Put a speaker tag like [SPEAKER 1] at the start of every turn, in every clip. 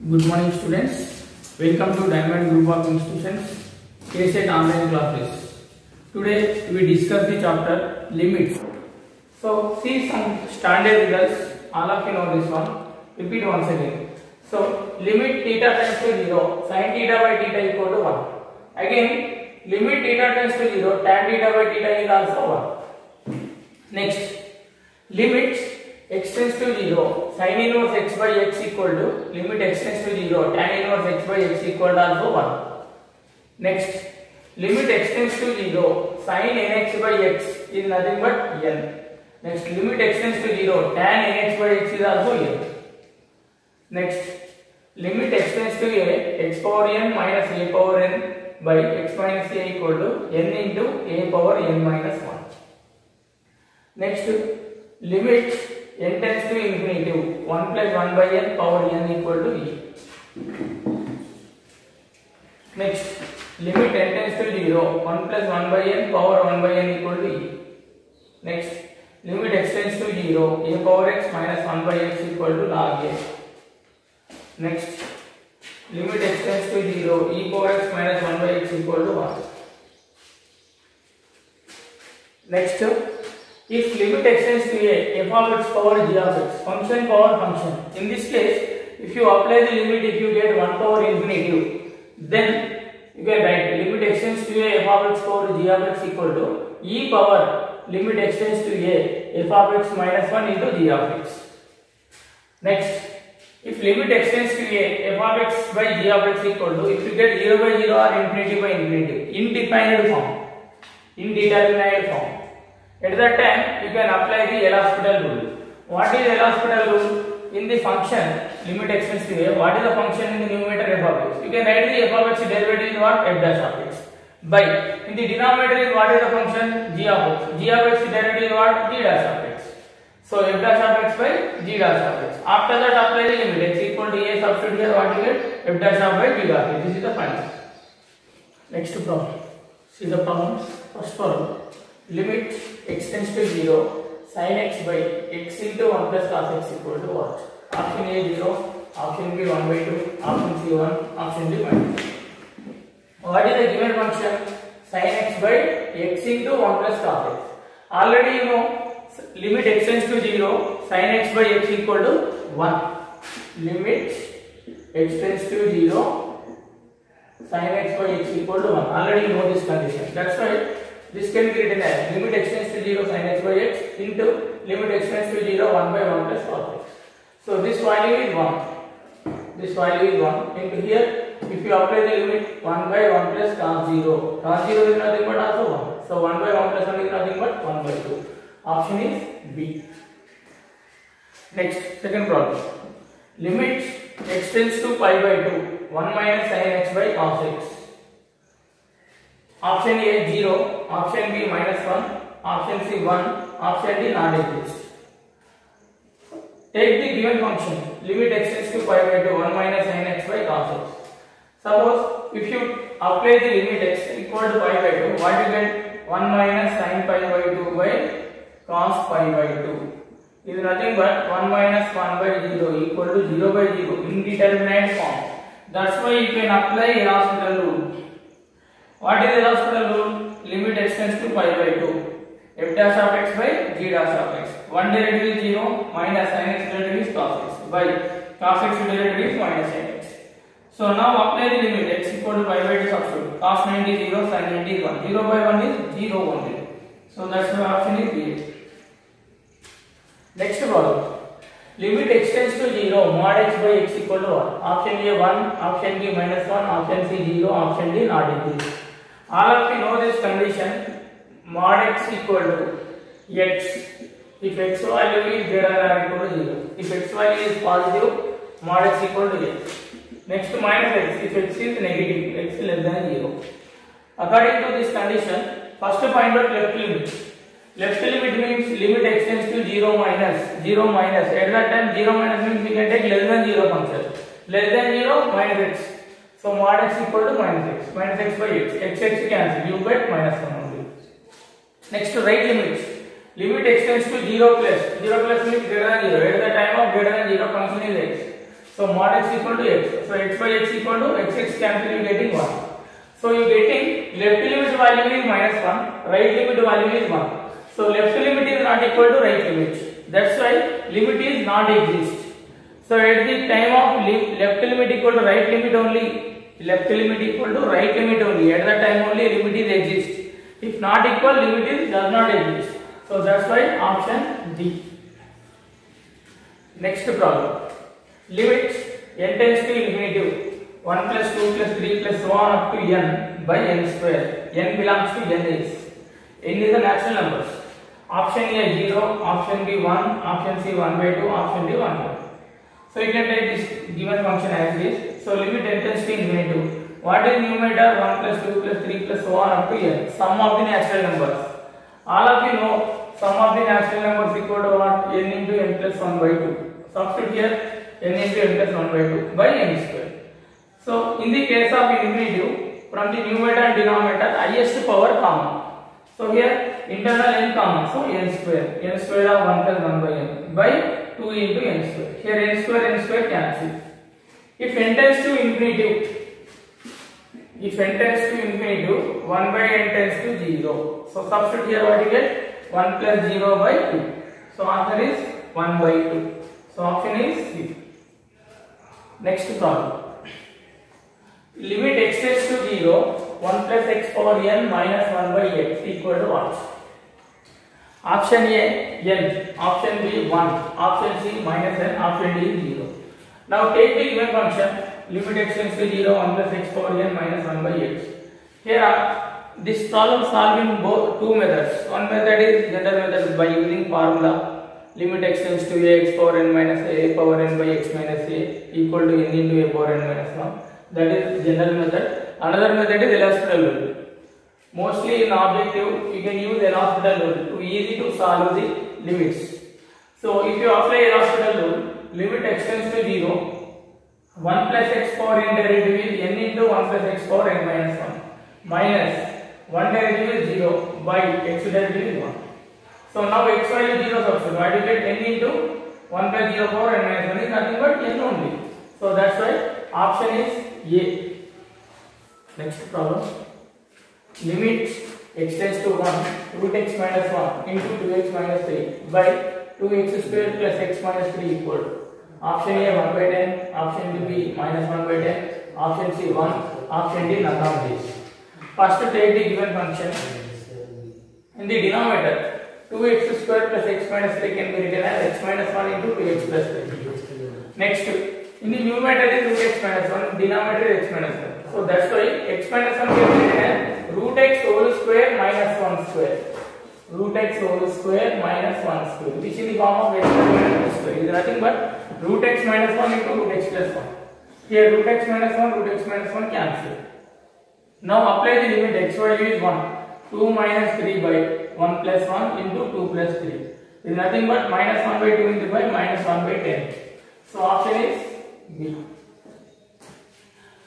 [SPEAKER 1] Good morning students. Welcome to Diamond Group of Institutions KSET online classes. Today we discuss the chapter limits. So see some standard results. All of you know this one. Repeat once again. So limit theta tends to 0, sin theta by theta equal to 1. Again limit theta tends to 0, tan theta by theta is also 1. Next limit x tends to 0, sin inverse x by x equal to limit x tends to 0, tan inverse x by x equal to also 1. Next, limit x tends to 0, sin nx by x is nothing but n. Next, limit x tends to 0, tan nx by x is also n. Next, limit x tends to a, x power n minus a power n by x minus a equal to n into a power n minus 1. Next, limit n tends to infinity 1 plus 1 by n power n equal to e. Next, limit n tends to 0 1 plus 1 by n power 1 by n equal to e. Next, limit x tends to 0 a power x minus 1 by x equal to log a. Next, limit x tends to 0 e power x minus 1 by x equal to 1. Next, if limit x tends to a f of x power g of x, function power function. In this case, if you apply the limit, if you get 1 power infinitive, then you can write limit x tends to a f of x power g of x equal to e power limit x tends to a f of x minus 1 into g of x. Next, if limit x tends to a f of x by g of x equal to, if you get 0 by 0 or infinity by infinity, indefinite form, indeterminate form. At that time, you can apply the L'Hospital rule. What is L'Hospital rule? In the function limit x tends to a, what is the function in the numerator f of x? You can write the f of x derivative is what? F dash of x. By in the denominator is what is the function? G of x. G of x derivative is what? G dash of x. So f dash of x by g dash of x. After that, apply the limit x equal to a, substitute here, what you get? F dash of by g dash of x. This is the final. Next problem. See the problems. First problem. Limit x tends to 0, sin x by x into 1 plus cos x equal to what? Option A 0, option B 1 by 2, option C 1, option D minus 2. What is the given function? Sin x by x into 1 plus cos x. Already you know, limit x tends to 0, sin x by x equal to 1. Limit x tends to 0, sin x by x equal to 1. Already you know this condition. That's why this can be written as limit x tends to 0 sin x by x into limit x tends to 0 1 by 1 plus cos x. So this value is 1. This value is 1. Into here, if you apply the limit 1 by 1 plus cos 0, cos 0 is nothing but also 1. So 1 by 1 plus 1 is nothing but 1 by 2. Option is B. Next, second problem. Limit x tends to pi by 2, 1 minus sin x by cos x. Option A 0, option B minus 1, option C 1, option D not exist. Take the given function, limit x tends to pi by 2, 1 minus sin x by cos x. Suppose if you apply the limit x equal to pi by 2, what you get? 1 minus sin pi by 2 by cos pi by 2 is nothing but 1 minus 1 by 0 equal to 0 by 0, indeterminate form. That's why you can apply L'Hospital rule. What is the L'Hospital rule? Limit x tends to pi by 2. F dash of x by g dash of x. 1 derivative is 0, minus sin x derivative is cos x. By cos x derivative is minus sin x. So now apply the limit x equal to pi by 2 substitute. Cos 90 is 0, sin 90 is 1. 0 by 1 is 0 only. So that's why option is B. Next problem. Limit x tends to 0, mod x by x equal to what? Option A 1, option B minus 1, option C 0, option D not exist. All of you know this condition, mod x equal to x if x value is greater than or equal to 0. If x value is positive, mod x equal to x. Next to minus x, if x is negative, x less than 0. According to this condition, first find out left limit. Left limit means limit x tends to 0 minus. At that time 0 minus means we can take less than 0 function. Less than 0 minus x. So mod x equal to minus x. Minus x by x. X cancel. You get minus 1 only. Next right limits. Limit x tends to 0 plus. 0 plus means greater than 0. At the time of greater than 0 function is x. So mod x equal to x. So x by x equal to x cancel, you getting 1. So you getting left limit value is -1, right limit value is 1. So left limit is not equal to right limit. That's why limit is not exist. So at the time of left limit equal to right limit only, left limit equal to right limit only. At that time only limit is exist. If not equal, limit is does not exist. So that's why option D. Next problem. Limit n tends to infinity 1 plus 2 plus 3 plus so on up to n by n square. N belongs to n is the natural numbers. Option A 0, option B 1, option C 1 by 2, option D 1 by 2. So you can take this given function as this. So limit n tends to infinity. What is numerator? 1 plus 2 plus 3 plus so on up to n. Sum of the natural numbers. All of you know sum of the natural numbers equal to what? N into n plus 1 by 2. Substitute here n into n plus 1 by 2 by n square. So in the case of infinitive, from the numerator and denominator, highest power common. So here internal n common, so n square of 1 plus 1 by n by 2 into n square. Here n square cancel. If n tends to infinitive, 1 by n tends to 0. So substitute here what you get? 1 plus 0 by 2. So answer is 1 by 2. So option is C. Next problem. Limit x tends to 0, 1 plus x power n minus 1 by x equal to what? Option A n, option B 1, option C minus n, option D 0. Now take the given function limit x tends to 0, 1 plus x power n minus 1 by x. Here this problem solved in both two methods. One method is general method by using formula limit x tends to a x power n minus a power n by x minus a equal to n into a power n minus 1. That is general method. Another method is LHospital rule. Mostly in objective you can use LHospital rule to easy to solve the limits. So if you apply LHospital rule, limit x tends to 0, 1 plus x power n derivative is n into 1 plus x power n minus 1 minus 1 derivative is 0 by x derivative is 1. So now x value is 0 substitute. What you get? N into 1 plus 0 power n minus 1 is nothing but n only. So that's why option is A. Next problem. Limit x tends to 1 root x minus 1 into 2x minus 3 by 2x square plus x minus 3 equal. Option A 1 by 10, option B minus 1 by 10, option C 1, option D none of these. First take the given function. In the denominator 2x square plus x minus 3 can be written as x minus 1 into 2x plus 3. Next, in the numerator is root x minus 1, denominator is x minus 1. So that's why x minus 1 can be written as root x whole square minus 1 square. Root x whole square minus 1 square, which in the form of x minus 1 square is nothing but root x minus 1 into root x plus 1. Here root x minus 1, root x minus 1 cancel. Now apply the limit x value is 1. 2 minus 3 by 1 plus 1 into 2 plus 3 is nothing but minus 1 by 2 into 5 minus 1 by 10. So option is B.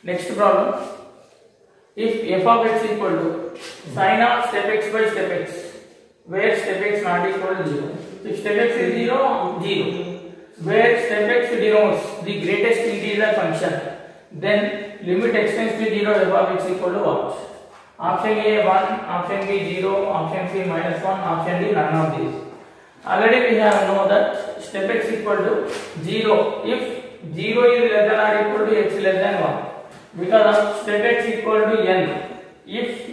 [SPEAKER 1] Next problem. If f of x equal to sin of step x by step x, where step x not equal to 0. If step x is 0, 0. Where step x denotes the greatest integer function, then limit x tends to 0, f of x equal to what? Option A 1, option B 0, option C minus 1, option D none of these. Already we have know that step x equal to 0 if 0 is less than or equal to x less than 1. Because of step x equal to n. If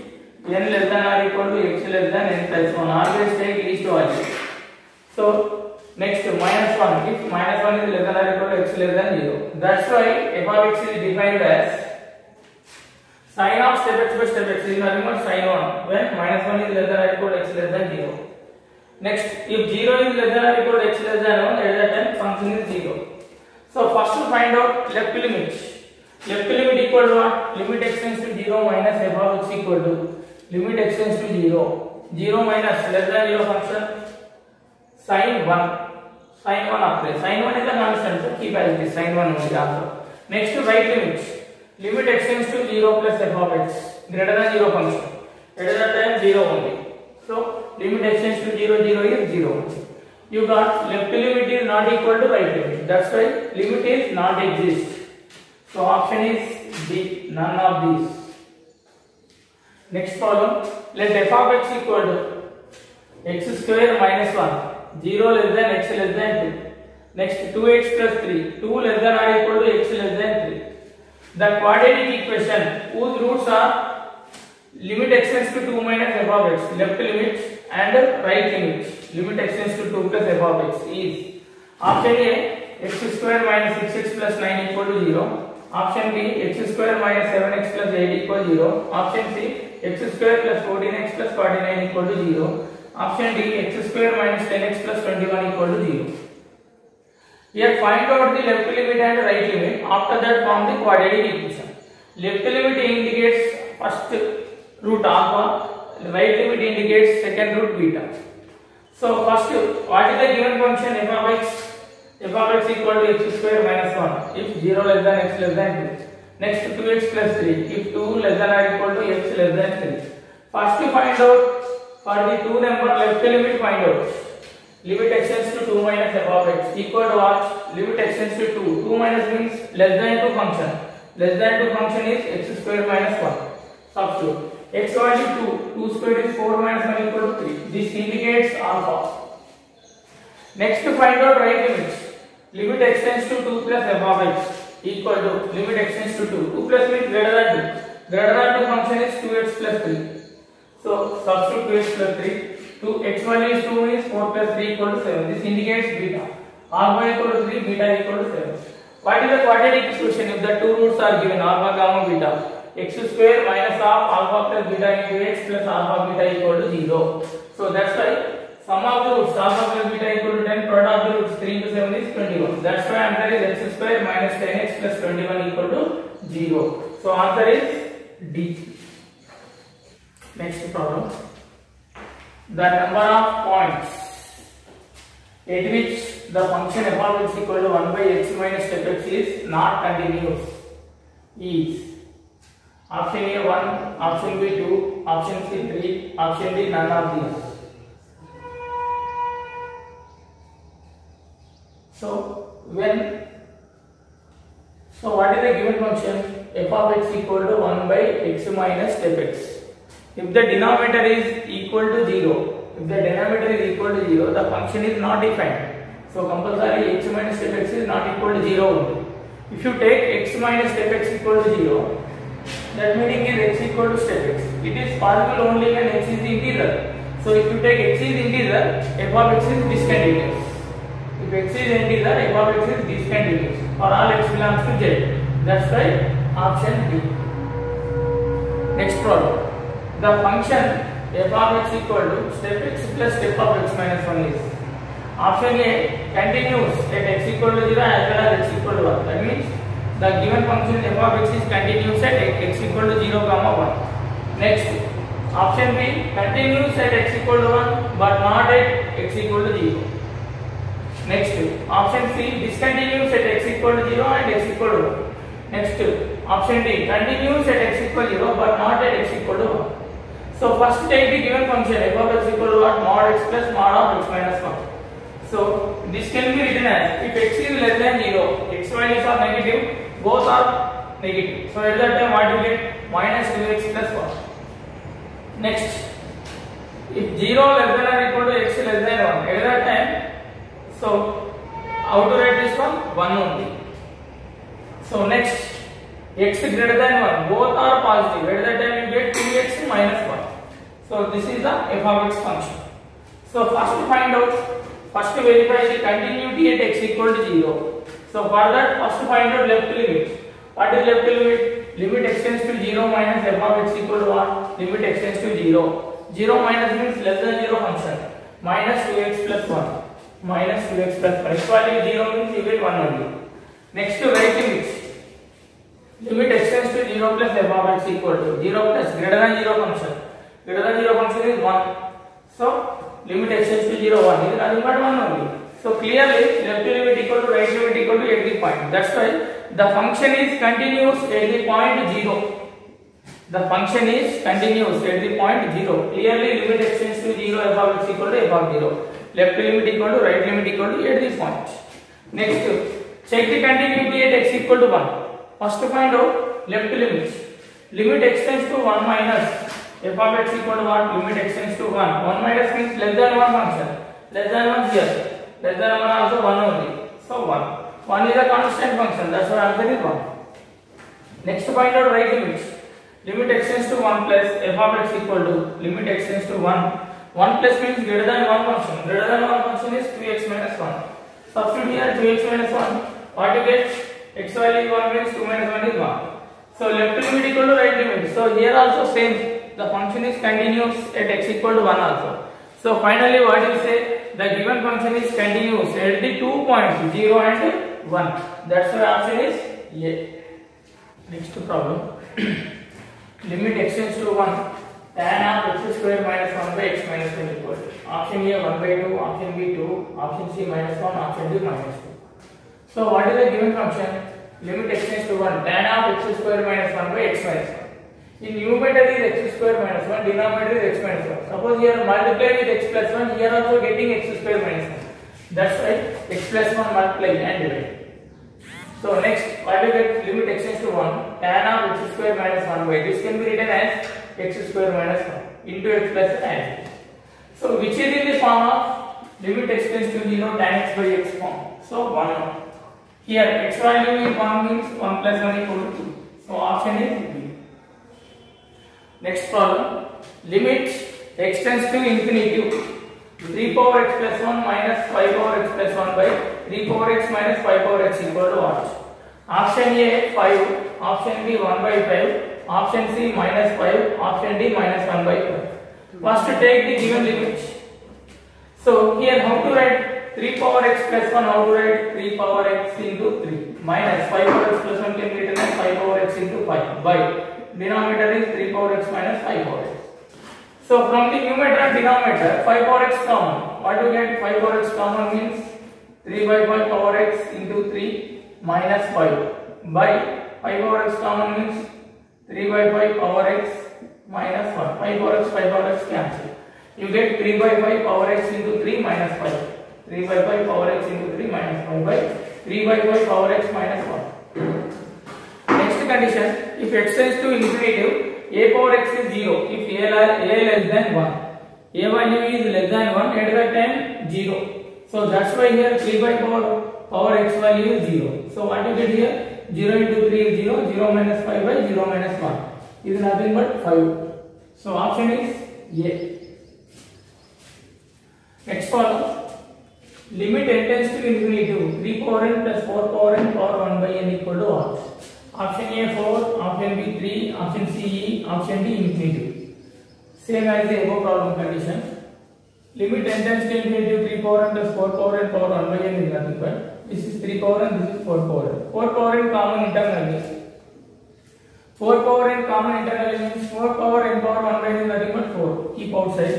[SPEAKER 1] n less than or equal to x less than n plus 1, always take least value. So next minus 1, if minus 1 is less than or equal to x less than 0. That's why f of x is defined as sin of step x by step x is nothing but sin 1 when minus 1 is less than or equal to x less than 0. Next, if 0 is less than or equal to x less than 1, at that time function is 0. So first to find out left limit. Left limit equal to what? Limit x tends to 0 minus f of x equal to limit x tends to 0. 0 minus less than 0 function sin 1. Sin 1 apply. Sin 1 is a constant, so keep as it is. Sin 1 only also. Next to right limit. Limit x tends to 0 plus f of x greater than 0 function. At that time 0 only. So limit x tends to 0, 0 is 0. You got left limit is not equal to right limit. That's why limit is not exist. So option is D, none of these. Next problem, let f of x equal to x square minus 1, 0 less than x less than 2. Next 2x plus 3, 2 less than or equal to x less than 3. The quadratic equation whose roots are limit x tends to 2 minus f of x, left limit and right limit, limit x tends to 2 plus f of x is option A, x square minus 6x plus 9 equal to 0. Option B, x square minus 7x plus 8 equal 0. Option C, x square plus 14x plus 49 equal to 0. Option D, x square minus 10x plus 21 equal to 0. Here find out the left limit and right limit. After that form the quadratic equation. Left limit indicates first root alpha, right limit indicates second root beta. So first, what is the given function f of x? F of x equal to x square minus 1 if 0 less than x less than 2. Next 2x plus 3 if 2 less than or equal to x less than 3. First to find out for the two number left limit, find out limit x tends to 2 minus f of x equal to what? Limit x tends to 2. 2 minus means less than 2 function. Less than 2 function is x square minus 1. Substitute. X value 2. 2 square is 4 minus 1 equal to 3. This indicates alpha. Next to find out right limits. Limit x tends to 2 plus f of x equal to limit x tends to 2. 2 plus means greater than 2. Greater than 2 function is 2x plus 3. So substitute 2x plus 3. 2 x value is 2 is 4 plus 3 equal to 7. This indicates beta. Alpha equal to 3, beta equal to 7. What is the quadratic equation if the two roots are given alpha, gamma, beta? X square minus half alpha plus beta into x plus alpha beta equal to 0. So that's why sum of the roots alpha plus beta equal to 10, product of the roots 3 into 7 is 21. That's why answer is x square minus 10x plus 21 equal to 0. So answer is D. Next problem. The number of points at which the function f of x equal to 1 by x minus step x is not continuous is option A 1, option B 2, option C 3, option D none of these. So what is the given function? F of x equal to 1 by x minus step x. If the denominator is equal to 0, the function is not defined. So compulsory x minus step x is not equal to 0 only. If you take x minus step x equal to 0, that meaning is x equal to step x. It is possible only when x is integer. So if you take x is integer, f of x is discontinuous. If x is integer, f of x is discontinuous for all x belongs to z. That's why option D. Next problem. The function f of x equal to step x plus step of x minus 1 is option A continuous at x equal to 0 as well as x equal to 1. That means the given function f of x is continuous at x equal to 0, 1. Next, option B continuous at x equal to 1 but not at x equal to 0. Next, option C discontinuous at x equal to 0 and x equal to 1. Next, option D continuous at x equal to 0 but not at x equal to 1. So first take the given function f of x equal to what? Mod x plus mod of x minus 1. So this can be written as if x is less than 0, x values are negative, both are negative. So at that time what you get? Minus 2x plus 1. Next, if 0 less than or equal to x less than 1, at that time, so how to write this one? 1 only. So next, x greater than 1, both are positive. At that time you get 2x minus 1. So this is the f of x function. So first to verify the continuity at x equal to 0. So for that, first to find out left limit. What is left limit? Limit x tends to 0 minus f of x equal to 1. Limit x tends to 0. 0 minus means less than 0 function. Minus 2x plus 1. Minus 2x plus 1. X value 0 means you get 1 only. Next to right limit. Limit x tends to 0 plus f of x equal to 0 plus greater than 0 function. Greater than 0 function is 1. So limit x tends to 0, 1 is nothing but 1 only. So clearly left limit equal to right limit equal to at the point. That's why the function is continuous at the point 0. The function is continuous at the point 0. Clearly limit x tends to 0, f of x equal to f of 0. Left limit equal to right limit equal to at this point. Next, check the continuity at x equal to 1. First find out left limits. Limit x tends to 1 minus f of x equal to 1. Limit x tends to 1. 1 minus means less than 1 function. Less than 1 here. Less than 1 also 1 only. So 1. 1 is a constant function. That's why answer is 1. Next find out right limits. Limit x tends to 1 plus f of x equal to limit x tends to 1. 1 plus means greater than 1 function. Greater than 1 function is 2x minus 1. Substitute here 2x minus 1. What you get? X value 1 means 2 minus 1 is 1. So left limit equal to right limit. So here also same. The function is continuous at x equal to 1 also. So finally what you say? The given function is continuous at the 2 points 0 and 1. That's why option is A. Next problem. Limit x tends to 1. Tan of x square minus 1 by x minus 1 equal. Option A 1 by 2, option B 2, option C minus 1, option D minus 2. So what is the given function? Limit x tends to 1. Tan of x square minus 1 by x minus 1. In numerator is x square minus 1, denominator is x minus 1. Suppose here multiply with x plus 1, here also getting x square minus 1. That's why x plus 1 multiply and divide. So next, what do you get? Limit x tends to 1. Tan of x square minus 1 by, this can be written as x square minus 1 into x plus and. So which is in the form of limit x tends to 0 tan x by x form. So 1. Here x value is 1 means 1 plus 1 equal to 2. So option is B. Next problem. Limit x tends to infinity. 3 power x plus 1 minus 5 power x plus 1 by 3 power x minus 5 power x equal to what? Option A 5, option B 1 by 5, option C minus 5, option D minus 1 by 5. First take the given limit. So here how to write 3 power x plus 1, how to write 3 power x into 3 minus 5 power x plus 1 can be written as 5 power x into 5 by denominator is 3 power x minus 5 power x. So from the numerator and denominator 5 power x common. What do you get? 5 power x common means 3 by 5 power x into 3 minus 5 by 5 power x common means 3 by 5 power x minus 1. 5 power x cancel. You get 3 by 5 power x into 3 minus 5. 3 by 5 power x into 3 minus 5 by 3 by 5 power x minus 1. Next condition, if x tends to infinity, a power x is 0 if a less than 1. A value is less than 1, at that time 0. So that's why here 3 by power x value is 0. So what you get here? 0 into 3 is 0, 0 minus 5 by 0 minus 1 is nothing but 5. So option is A. Next problem. Limit n tends to infinity. 3 power n plus 4 power n power 1 by n equal to what? Option A 4, option B 3, option C E, option D infinity. Same as the above problem condition. Limit n tends to infinity. 3 power n plus 4 power n power 1 by n is nothing but this is 3 power n, this is 4 power n. 4 power n common internally. 4 power n common internally means 4 power n power 1 by n is nothing but 4. Keep outside.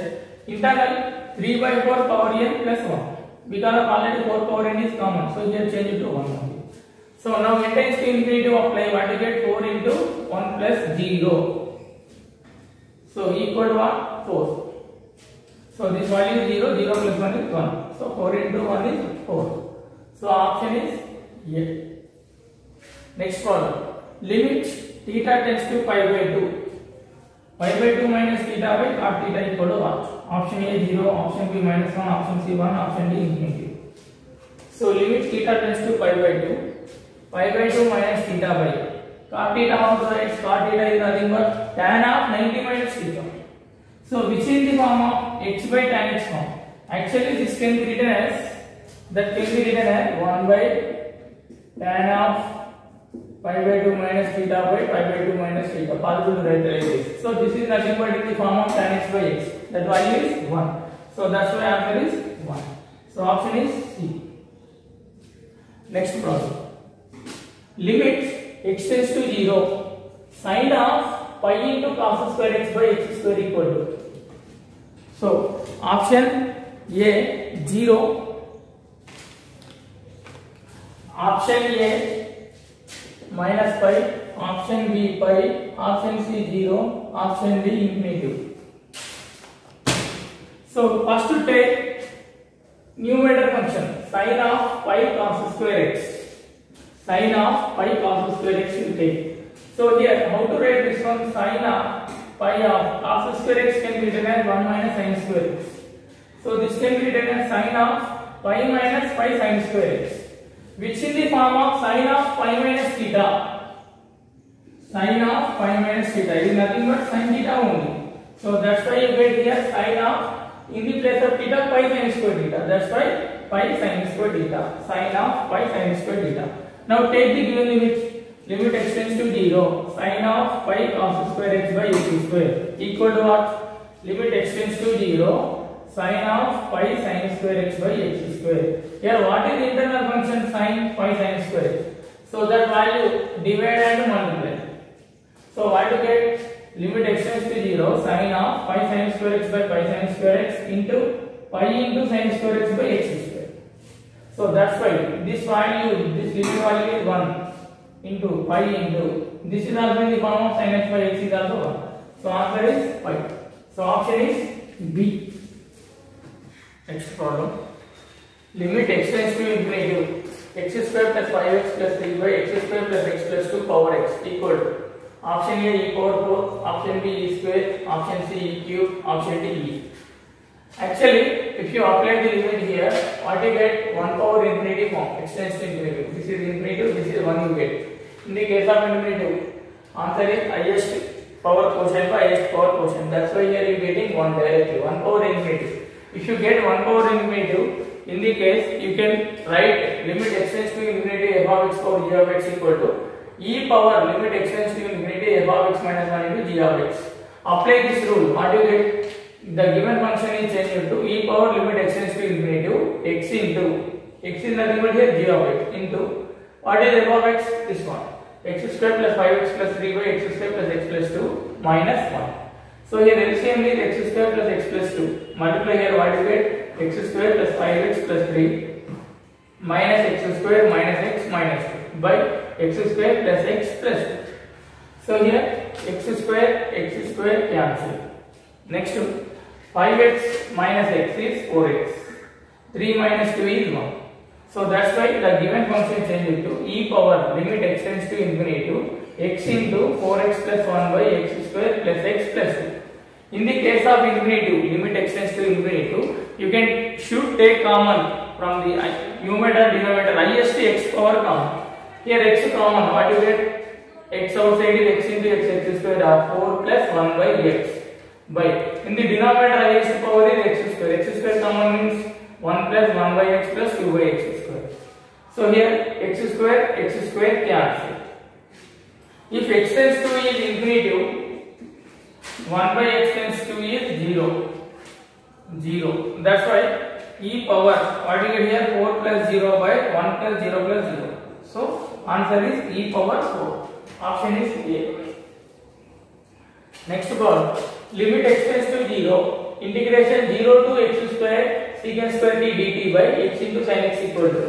[SPEAKER 1] Internal 3 by 4 power n plus 1. Because of already 4 power n is common, so here change it to 1 only. So now n tends to infinity apply. What you get? 4 into 1 plus 0. So equal to what? 4. So this value is 0. 0 plus 1 is 1. So 4 into 1 is 4. So option is A. Next problem. Limit theta tends to pi by 2. Pi by 2 minus theta by cos theta equal to what? Option A 0, option B minus 1, option C 1, option D infinity. So limit theta tends to pi by 2. Pi by 2 minus theta by cos theta, how to write? Cos theta is nothing but tan of 90 minus theta. So which is the form of x by tan x form? Actually this can be written as 1 by tan of pi by 2 minus theta by pi by 2 minus theta. Possible to write like this. So this is nothing but in the form of tan x by x. That value is 1. So that's why answer is 1. So option is C. Next problem. Limit x tends to 0. Sine of pi into cos square x by x square equal to. So option A 0. Option A minus pi, option B pi, option C 0, option D infinity. So first to take numerator function sin of pi cos square x. Sin of pi cos square x you take. So here, how to write this one? Sin of pi of cos square x can be written as 1 minus sin square x. So this can be written as sin of pi minus pi sin square x, which in the form of sin of pi minus theta. Sin of pi minus theta is nothing but sin theta only. So that's why you get here sin of, in the place of theta, pi sin square theta. That's why pi sin square theta. Sin of pi sin square theta. Now take the given limit. Limit x tends to 0. Sin of pi cos square x by x square equal to what? Limit x tends to 0. Sin of pi sin square x by x square. Here what is the internal function sin pi sin square x? So that value divide and multiply. So what to get? Limit x tends to 0. Sin of pi sin square x by pi sin square x into pi into sin square x by x square. So that's why this value, this limit value is 1 into pi into, this is also in the form of sin x by x is also 1. So answer is pi. So option is B. Next problem. Limit x tends to infinity, x square plus 5x plus 3 by x square plus x plus 2 power x equal to, option A e power 4, option B e square, option C e cube, option D e. Actually, if you apply the limit here, what you get? 1 power infinity form, x tends to infinity. This is infinity, this is 1 you get. In the case of infinity, answer is highest power quotient by highest power quotient. That's why here you are getting 1 directly, 1 power infinity. If you get 1 power infinity, in the case you can write limit x tends to infinity f of x power g of x equal to e power limit x tends to infinity f of x minus 1 into g of x. Apply this rule, what you get? The given function is changed to e power limit x tends to infinity x into, x is nothing but here g of x into, what is f of x? This one, x square plus 5x plus 3 by x square plus x plus 2 minus 1. So here LCM is x square plus x plus 2. Multiply here, what you get? X square plus 5x plus 3 minus x square minus x minus 2 by x square plus x plus 2. So here x square cancel. Next 5x minus x is 4x. 3 minus 2 is 1. So that's why the given function changed to e power limit x tends to infinity x into 4x plus 1 by x square plus x plus 2. In the case of infinity, limit x tends to infinity, you should take common from the numerator and denominator, highest x power common. Here x common, what you get? X outside is x into x square of 4 plus 1 by x. By, in the denominator highest power is x square common means 1 plus 1 by x plus 2 by x square. So here x square cancel. If x tends to is infinity, 1 by x tends to is 0. That's why e power, what you get here? 4 plus 0 by 1 plus 0 plus 0. So answer is e power 4. Option is A. Next problem. Limit x tends to 0. Integration 0 to x square secant square t dt by x into sin x equal to,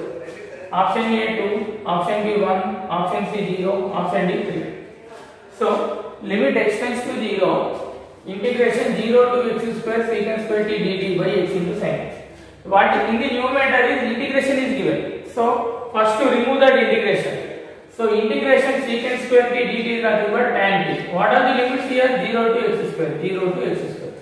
[SPEAKER 1] option A 2, option B 1, option C 0, option D 3. So limit x tends to 0. Integration 0 to x square secant square t dt by x into sin x. What in the numerator is integration is given. So first to remove that integration. So integration secant square t dt is nothing but tan t. What are the limits here? 0 to x square. 0 to x square.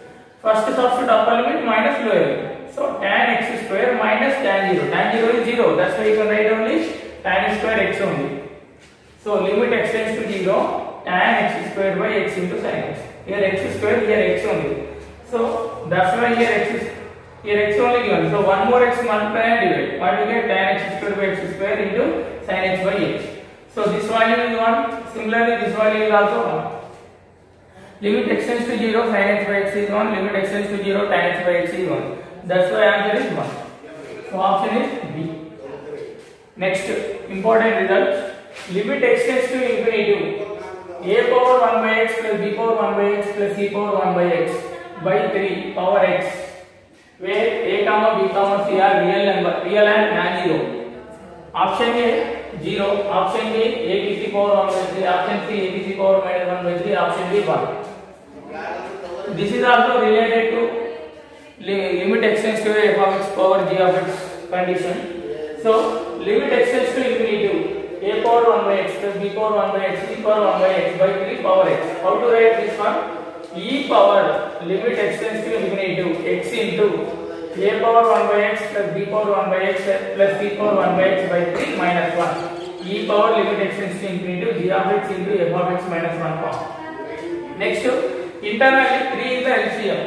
[SPEAKER 1] First substitute upper limit minus lower limit. So tan x square minus tan 0. Tan 0 is 0. That's why you can write only tan square x only. So limit x tends to 0. Tan x square by x into sin x. Here x square, here x only. So that's why here x only given. So one more x multiply and divide. What you get? Tan x square by x square into sin x by x. So this value is 1. Similarly, this value is also 1. Limit x tends to 0, sin x by x is 1. Limit x tends to 0, tan x by x is 1. That's why answer is 1. So option is B. Next important result. Limit x tends to infinity. A power 1 by x plus b power 1 by x plus c power 1 by x by 3 power x, where a comma b comma c are real and non-zero. Option A 0, option B a b c power 1 by 3, option C a b c power minus 1 by 3, option D 1. This is also related to limit x tends to f of x power g of x condition. So limit extends to infinitive. A power 1 by x plus b power 1 by x, c power 1 by x by 3 power x. How to write this one? E power limit extends to infinitive x into a power 1 by x plus b power 1 by x plus c power 1 by x by 3 minus 1. E power limit extends to infinitive g of x into f of x minus 1 form. Next, internally 3 is the LCM.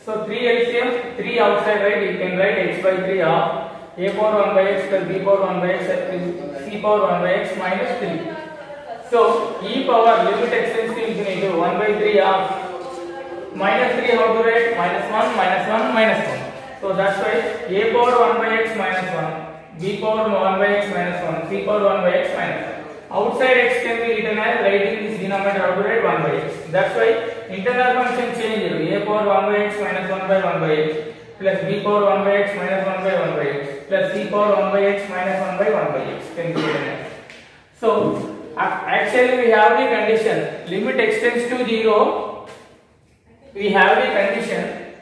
[SPEAKER 1] So 3 LCM, 3 outside, right? You can write x by 3 of a power 1 by x plus b power 1 by x plus c power 1 by x minus 3. So e power limit extends to infinitive 1 by 3 of minus 3, how to write? Minus 1, minus 1, minus 1. So that's why a power 1 by x minus 1, b power 1 by x minus 1, c power 1 by x minus 1. Outside x can be written as writing this denominator, how to write? 1 by x. That's why internal function change a power 1 by x minus 1 by 1 by x plus b power 1 by x minus 1 by 1 by x plus c power 1 by x minus 1 by 1 by x can be written as. So actually we have the condition limit extends to 0. We have the condition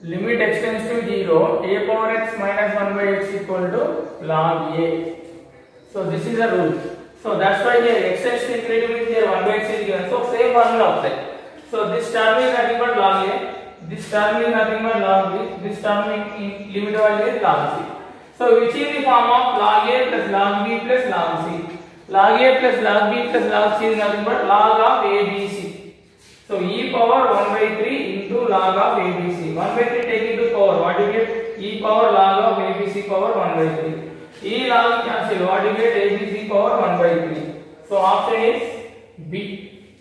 [SPEAKER 1] limit extends to 0, a power x minus 1 by x equal to log a. So this is the rule. So that's why here x tends to infinitive means here 1 by x is given. So same formula apply. So this term is nothing but log a. This term is nothing but log b. This term in limit value is log c. So which is the form of log a plus log b plus log c. Log a plus log b plus log c is nothing but log of abc. So e power 1 by 3 into log of abc. 1 by 3 take into power. What do you get? E power log of abc power 1 by 3. E log cancel. What do you get? abc power 1 by 3. So option is B.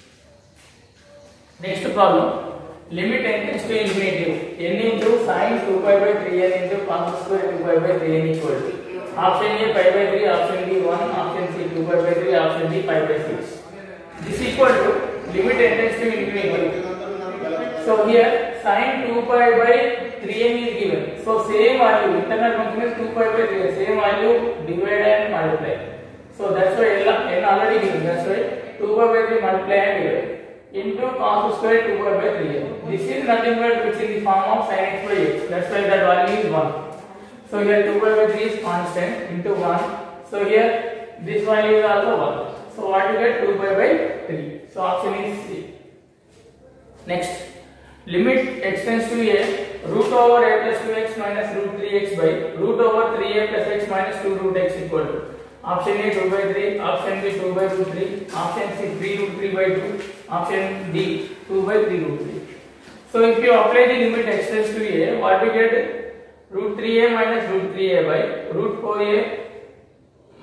[SPEAKER 1] Next problem. Limit n tends to infinitive. N into sin 2 pi by 3n into cos square 2 pi by 3n equal to. Option A pi by 3, option B 1, option C 2 pi by 3, option D pi by 6. This equal to limit n tends to infinitive. So here sin 2 pi by 3n is given. So same value, internal function is 2 pi by 3n. Same value, divide and multiply. So that's why n already given. That's why 2 pi by 3 multiply and divide into cos square 2 pi by 3n. This is nothing but which in the form of sin x by x. That's why that value is 1. So here 2 pi by 3 is constant into 1. So here this value is also 1. So what you get? 2 pi by 3. So option is C. Next, limit extends to a root over a plus 2x minus root 3x by root over 3a plus x minus 2 root x equal to. Option A 2 by 3, option B 2 by root 3, option C 3 root 3 by 2, option D 2 by 3 root 3. So if you apply the limit extends to a, what you get? Root 3a minus root 3a by root 4a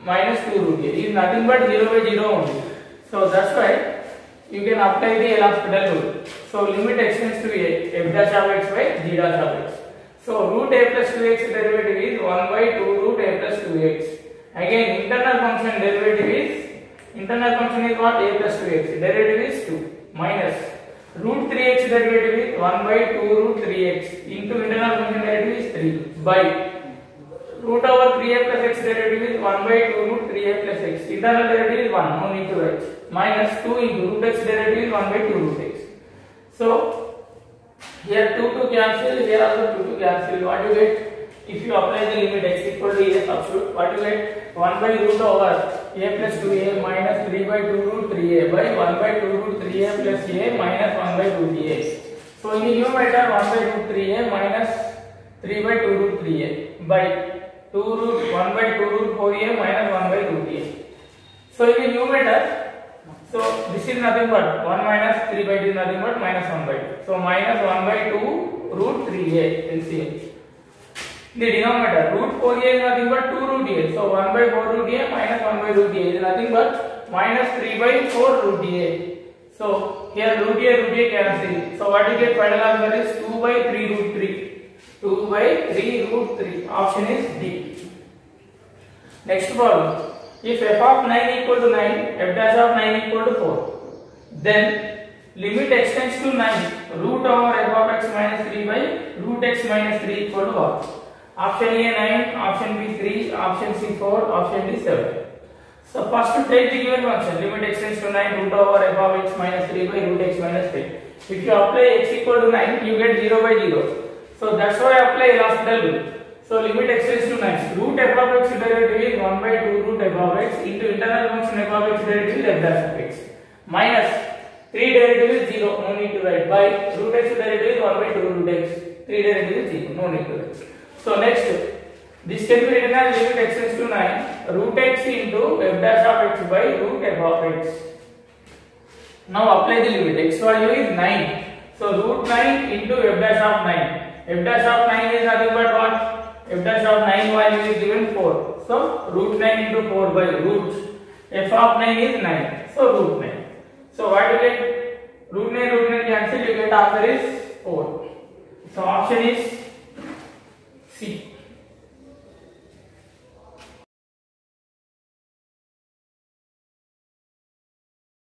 [SPEAKER 1] minus 2 root a is nothing but 0 by 0 only. So that's why you can apply the L'Hospital rule. So limit extends to a f dash of x by g dash of x. So root a plus 2x derivative is 1 by 2 root a plus 2x. Again internal function derivative is what? A plus 2x. Derivative is 2 minus root 3x derivative is 1 by 2 root 3x into internal function derivative is 3 by root over 3a plus x derivative is 1 by 2 root 3a plus x. Internal derivative is 1, no need to write. Minus 2 into root x derivative is 1 by 2 root x. So here 2 to cancel, here also 2 to cancel. What you get? If you apply the limit x equal to a substitute, what you get? 1 by root over a plus 2a minus 3 by 2 root 3a by 1 by 2 root 3a plus a minus 1 by 2a. So in the numerator 1 by root 3a minus 3 by 2 root 3a by 2 root 1 by 2 root 4a minus 1 by root a. So in the numerator, so this is nothing but 1 minus 3 by 2 is nothing but minus 1 by 2. So minus 1 by 2 root 3a LCM. The denominator root 4a is nothing but 2 root a. So 1 by 4 root a minus 1 by root a is nothing but minus 3 by 4 root a. So here root a cancel. So what you get? Final answer is 2 by 3 root 3. 2 by 3 root 3. Option is D. Next problem. If f of 9 equal to 9, f dash of 9 equal to 4, then limit extends to 9 root over f of x minus 3 by root x minus 3 equal to what? Option A 9, option B 3, option C 4, option D 7. So first to take the given function, limit extends to 9 root over f of x minus 3 by root x minus 3. If you apply x equal to 9, you get 0 by 0. So that's why I apply L'Hospital rule. So So limit extends to 9. Root f of x derivative is 1 by 2 root f of x into internal function f of x derivative is f dash of x minus 3 derivative is 0, no need to write, by root x derivative is 1 by 2 root x, 3 derivative is 0, no need to write. So next, this can be written as limit extends to 9 root x into f dash of x by root f of x. Now apply the limit. X value is 9. So root 9 into f dash of 9. F dash of 9 is nothing but what? F dash of 9 value is given 4. So root 9 into 4 by root. F of 9 is 9. So root 9. So what you get? Root 9 cancel. You get answer is 4. So option is C.